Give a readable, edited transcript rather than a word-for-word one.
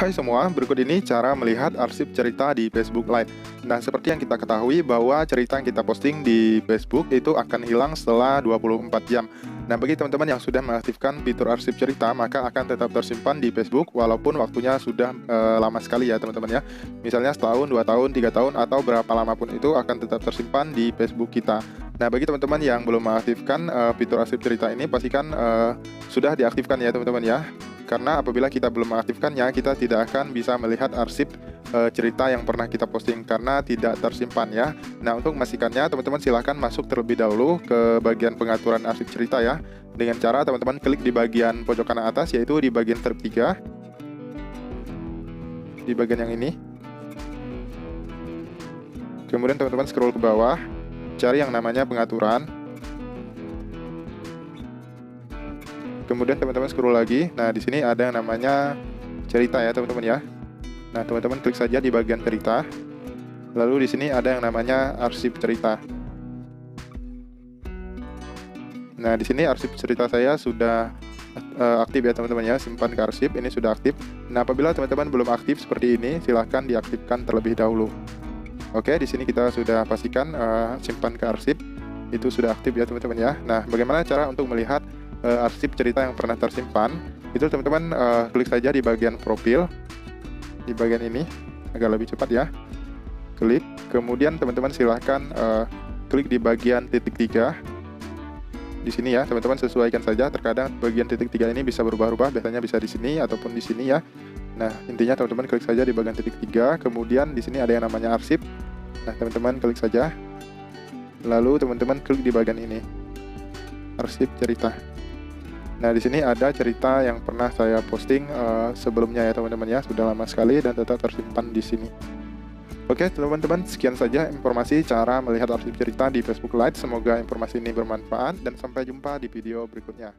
Hai semua, berikut ini cara melihat arsip cerita di Facebook Lite. Nah, seperti yang kita ketahui bahwa cerita yang kita posting di Facebook itu akan hilang setelah 24 jam. Nah, bagi teman-teman yang sudah mengaktifkan fitur arsip cerita, maka akan tetap tersimpan di Facebook walaupun waktunya sudah lama sekali ya teman-teman ya. Misalnya setahun, 2 tahun, 3 tahun, atau berapa lama pun itu akan tetap tersimpan di Facebook kita. Nah, bagi teman-teman yang belum mengaktifkan fitur arsip cerita ini, pastikan sudah diaktifkan ya teman-teman ya. Karena apabila kita belum mengaktifkannya, kita tidak akan bisa melihat arsip cerita yang pernah kita posting karena tidak tersimpan ya. Nah, untuk memastikannya, teman-teman silahkan masuk terlebih dahulu ke bagian pengaturan arsip cerita ya. Dengan cara teman-teman klik di bagian pojok kanan atas, yaitu di bagian tab 3. Di bagian yang ini. Kemudian teman-teman scroll ke bawah, cari yang namanya pengaturan. Kemudian teman-teman scroll lagi. Nah, di sini ada yang namanya cerita ya, teman-teman ya. Nah, teman-teman klik saja di bagian cerita. Lalu di sini ada yang namanya arsip cerita. Nah, di sini arsip cerita saya sudah aktif ya, teman-teman ya. Simpan ke arsip, ini sudah aktif. Nah, apabila teman-teman belum aktif seperti ini, silahkan diaktifkan terlebih dahulu. Oke, di sini kita sudah pastikan simpan ke arsip. Itu sudah aktif ya, teman-teman ya. Nah, bagaimana cara untuk melihat arsip cerita yang pernah tersimpan? Itu teman-teman klik saja di bagian profil, di bagian ini agak lebih cepat ya, klik. Kemudian teman-teman silahkan klik di bagian titik 3 di sini ya, teman-teman sesuaikan saja. Terkadang bagian titik 3 ini bisa berubah-ubah, biasanya bisa di sini ataupun di sini ya. Nah, intinya teman-teman klik saja di bagian titik 3, kemudian di sini ada yang namanya arsip. Nah, teman-teman klik saja, lalu teman-teman klik di bagian ini, arsip cerita. Nah, di sini ada cerita yang pernah saya posting sebelumnya ya teman-teman ya, sudah lama sekali dan tetap tersimpan di sini. Oke teman-teman, sekian saja informasi cara melihat arsip cerita di Facebook Lite. Semoga informasi ini bermanfaat dan sampai jumpa di video berikutnya.